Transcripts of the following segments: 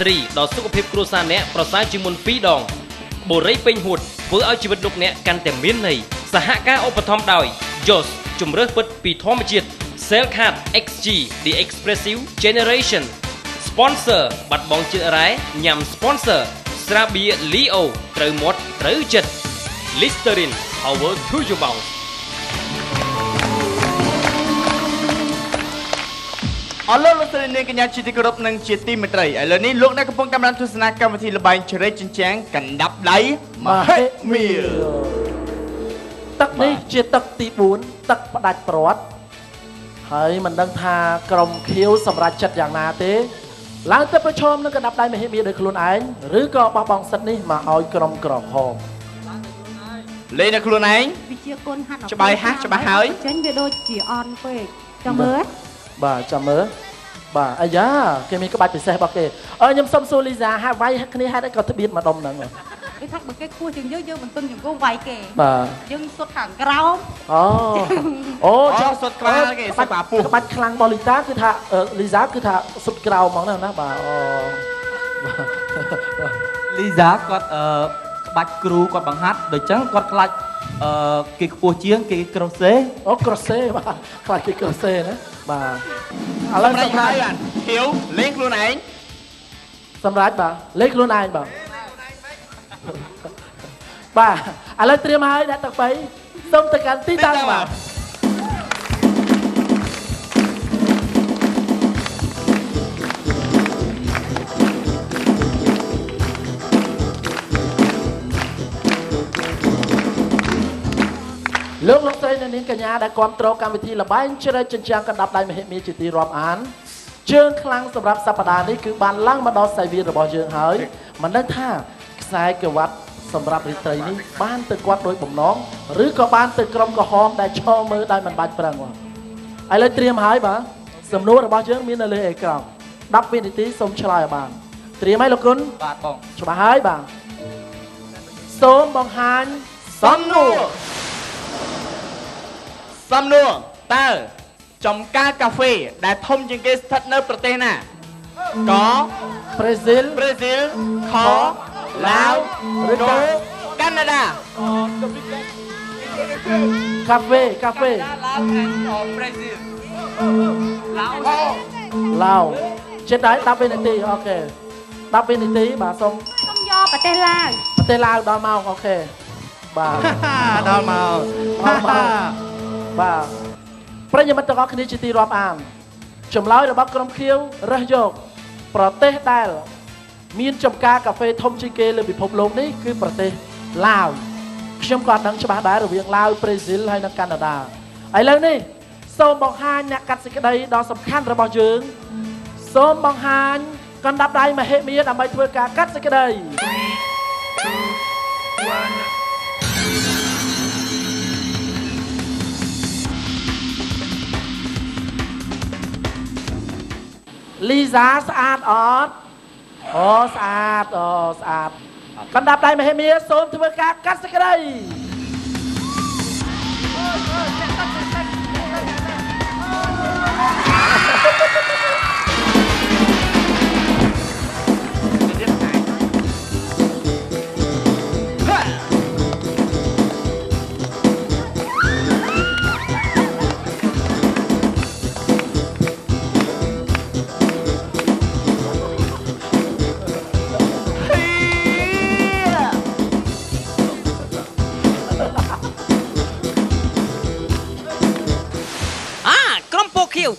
3ដល់សុខភាពគ្រួសារអ្នកប្រសើរជាងមុន2ដងបូរីពេញហួតធ្វើឲ្យជីវិតលោកអ្នកកាន់តែមានន័យសហការឧបត្ថម្ភដោយ JOS ជំរើសពិតពីធម្មជាតិ Cell Card XG The Expressive Generation Sponsor បាត់បង់ជើងរ៉ែញ៉ាំ Sponsor ស្រាបៀរ Leo ត្រូវមាត់ត្រូវចិត្ត Listerine Power to your mouthអរលោកស្រីនាងកញ្ញាជាទីគោរពនិងជាទីមេត្រីឥឡូវនេះលោកអ្នកកំពុងតាមដានទស្សនាកម្មវិធីល្បែងជ្រែកជញ្ជាំងកណ្ដាប់ដៃមហិមាទឹកនេះជាទឹកទី4ទឹកផ្ដាច់ព្រាត់ហើយមិនដឹងថាក្រុមខៀវសម្រាប់ចិត្តយ៉ាងណាទេឡើងទៅប្រឈមនឹងកណ្ដាប់ដៃមហិមាដោយខ្លួនឯងឬក៏បោះបង់សិទ្ធនេះមកឲ្យក្រុមក្រហមលេងនៅខ្លួនឯងវិជាគុណហាត់ច្បាស់ហើយច្បាស់ហើយចេញវាដូចជាអន់ពេកចាំមើលបាទចាំមើលបាទអាយ៉ាគេមានក្បាច់ពិសេសរបស់គេខ្ញុំសុំសួរលីសាហាក់វាយគ្នាហេតុអីក៏ត្បៀតម្ដុំហ្នឹងគេថាបើគេខ្ពស់ជាងយើងមិនទន់ជង្គង់វាយគេបាទយើងសុទ្ធខាងក្រោមអូចង់សុទ្ធក្រោមគេសុទ្ធបាពុះក្បាច់ខ្លាំងរបស់លីសាគឺថាលីសាគឺថាសុទ្ធក្រោមហ្មងណាបាទលីសាគាត់ក្បាច់គ្រូគាត់បង្ហាត់ដូចចឹងគាត់ខ្លាចគេខ្ពស់ជាងគេក្រូសេអូក្រូសេបាទខ្លាចគេក្រូសេណាបាទឥឡូវសម្រាប់បានខៀវលេងខ្លួនឯងសម្រាប់បាទលេងខ្លួនឯងបាទបាទឥឡូវត្រៀមហើយអ្នកទឹកបីសូមទៅកាន់ទីតាំងបាទលោកលោកស្រីអ្នកនាងកញ្ញាដែលគ្រប់គ្រងកម្មវិធីល្បែងជ្រែកជញ្ជាំងកណ្ដាប់ដៃមហិមាជាទីរាប់អានជើងខ្លាំងសម្រាប់សប្តាហ៍នេះគឺបានឡើងមកដល់សាយវានរបស់យើងហើយមិនដឹងថាខ្សែក្រវ៉ាត់សម្រាប់រាត្រីនេះបានទៅគាត់ដោយបំណងឬក៏បានទៅក្រុមក្រហមដែលឈរមើលដោយមិនបាច់ប្រឹងឥឡូវត្រៀមហើយបាទសំណួររបស់យើងមាននៅលើអេក្រង់10វិនាទីសូមឆ្លើយឲ្យបានត្រៀមហើយលោកគុណបាទបងច្បាស់ហើយបាទសូមបង្ហាញសំណួរតើចំការកាហ្វេដែលធំជាងគេស្ថិតនៅប្រទេសណាកប្រេស៊ីលខឡាវឬក៏កាណាដាកាហ្វេឡាវប្រេស៊ីលឡាវចិត្តដែរ10វិនាទីអូខេ10វិនាទីបាទសូមយកប្រទេសឡាវដល់ម៉ោងអូខេបាទដល់ម៉ោងបាទប្រិយមិត្តទាំងអស់គ្នាជាទីរាប់អានចម្លើយរបស់ក្រុមខៀវរើសយកប្រទេសដែលមានចំការកាហ្វេធំជាងគេលើពិភពលោកនេះគឺប្រទេសឡាវខ្ញុំក៏ដឹងច្បាស់ដែររវាងឡាវប្រេស៊ីលហើយនិងកាណាដាឥឡូវនេះសូមបង្ហាញអ្នកកាត់សេចក្តីដ៏សំខាន់របស់យើងសូមបង្ហាញកណ្ដាប់ដៃមហិមាដើម្បីធ្វើការកាត់សេចក្តីលីសាស្អាតអត់អូស្អាតកណ្ដាប់ដៃមហិមាសូមធ្វើការកាត់សេចក្តី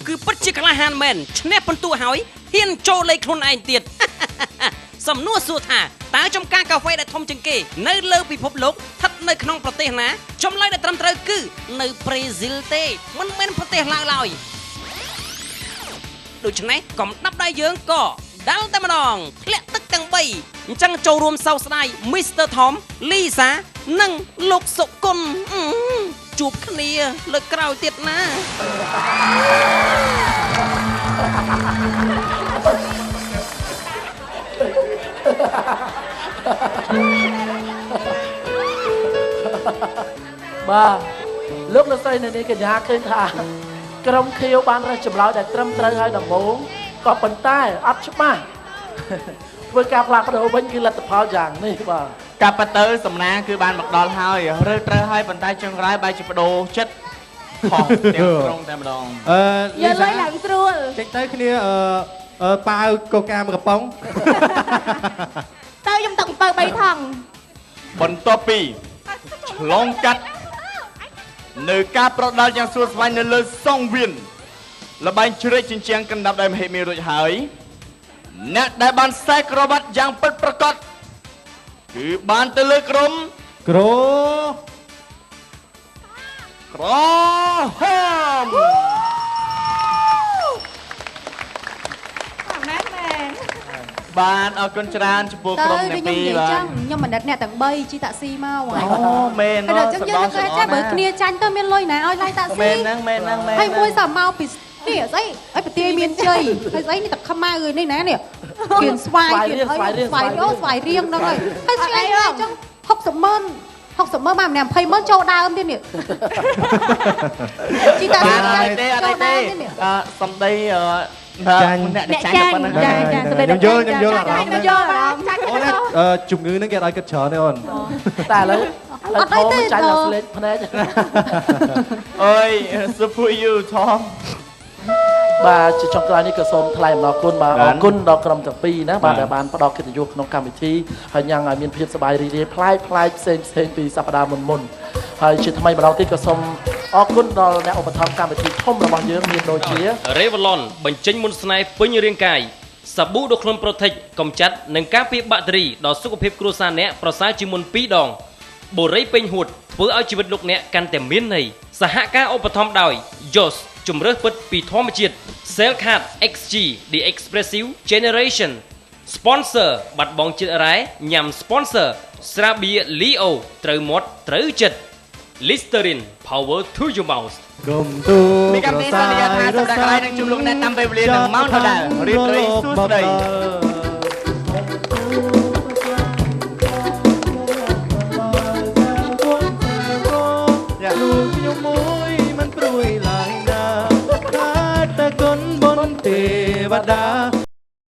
គឺពិតជាក្លាហានមែនឈ្នះពិន្ទុហើយហ៊ានចូលលេខខ្លួនឯងទៀតសំណួរសួរថាតើចំការកាហ្វេដែលធំជាងគេនៅលើពិភពលោកស្ថិតនៅក្នុងប្រទេសណាចម្លើយដែលត្រឹមត្រូវគឺនៅប្រេស៊ីលទេមិនមែនប្រទេសឡាវឡើយដូច្នេះកុំដាប់ដៃយើងក៏ដាល់តែម្ដងធ្លាក់ទឹកទាំង3អញ្ចឹងចូលរួមសោកស្ដាយ Mr. Tom លីសានិងលោកសុគន្ធជួបគ្នាលើកក្រោយទៀតណាបាទលោកលោកស្រីនៅនេះកញ្ញាឃើញថាក្រុមខៀវបានរើសចម្លើយដែលត្រឹមត្រូវហើយដំបូងក៏ប៉ុន្តែអត់ច្បាស់ ធ្វើការផ្លាស់ប្ដូរវិញគឺលទ្ធផលយ៉ាងនេះបាទ កាប់ប៉ទៅសំណាងគឺបានមកដល់ហើយរើត្រូវហើយប៉ុន្តែចុងក្រោយបែរជាបដូរចិត្តខុសទាំងក្រុងតែម្ដង យកលុយឡើងស្រួល ចេញទៅគ្នាប៉ាវកូកាមួយកំប៉ុង ទៅខ្ញុំទឹកអំពៅ3ថង បន្ទាប់ពីឆ្លងកាត់នៅការប្រដាល់យ៉ាងស្រួលស្វែងនៅលើសង្វៀនល្បែងជ្រែកជញ្ជាំងកណ្ដាប់ដោយមហិមារួចហើយអ្នកដែលបានខ្សែក្រវ៉ាត់យ៉ាងពិតប្រាកដគឺបានទៅលើក្រុម ក្រ ក្រហម មែនមែន បានអរគុណច្រើនចំពោះក្រុមទាំងពីរបាទ ខ្ញុំមិនដិតអ្នកទាំង3ជិះតាក់ស៊ីមក អូមែន ហើយដល់ចឹងយើងទៅចេះបើគ្នាចាញ់ទៅមានលុយណាឲ្យឡាយតាក់ស៊ី មែនហ្នឹងមែនហ្នឹងមែន ហើយមួយសមមកពីនេះស្អីឲ្យប្រទាយមានជ័យហើយស្អីនេះតែខ្មៅនេះណានេះគៀនស្វាយគៀនអីស្វាយរៀងហ្នឹងហើយឆ្ងាយអញ្ចឹង60ម៉ឺនមកម្នាក់20ម៉ឺនចូលដើមទៀតនេះជីតា បានអត់ទេសំដីអ្នកចាញ់ប៉ុណ្ណឹង ខ្ញុំយល់អារម្មណ៍ យកអារម្មណ៍ចាញ់ អូនជំងឺហ្នឹងគេឲ្យគិតច្រើនទេអូន តែឥឡូវធំចាញ់ដល់ស្លេកភ្នែក អើយ support you Tom បាទជាចុងក្រោយនេះក៏សូមថ្លែងអំណរគុណបាទអរគុណដល់ក្រុមទាំងពីរណាបាទដែលបានផ្ដល់កិត្តិយសក្នុងកម្មវិធីហើយញ៉ាំងឲ្យមានភាពសប្បាយរីករាយប្លែកផ្សេងពីសប្តាហ៍មុនហើយជាថ្មីម្ដងទៀតក៏សូមអរគុណដល់អ្នកឧបត្ថម្ភកម្មវិធីធំរបស់យើងមានដូចជា Revlon បញ្ចេញមុនស្នេហ៍ពេញរាងកាយសាប៊ូដូក្លុនប្រូថិចកម្ចាត់និងការពារបាក់តេរីដល់សុខភាពគ្រួសារអ្នកប្រសើរជាងមុន2ដងបូរីពេញហួតធ្វើឲ្យជីវិតលោកអ្នកកាន់តែមានន័យសហការឧបត្ថម្ភដោយ Jos ជំរើសពិតពីធម្មជាតិ Cell Card XG The Expressive Generation Sponsor បាត់បង់ចិត្តរ៉ែញ៉ាំ Sponsor ស្រាបៀរ Leo ត្រូវមាត់ត្រូវចិត្ត Listerine Power to your mouth គុំទូ មានកម្មវិធីសន្យាថាសប្តាហ៍ក្រោយនឹងជួបលោកអ្នកតាមពេលវេលានឹងម៉ោងដដែលរៀបរីសួស្តី យ៉ាលួងខ្ញុំមួយមិនព្រួយឡើយណាខាតតែគុណបុណ្យទេវតា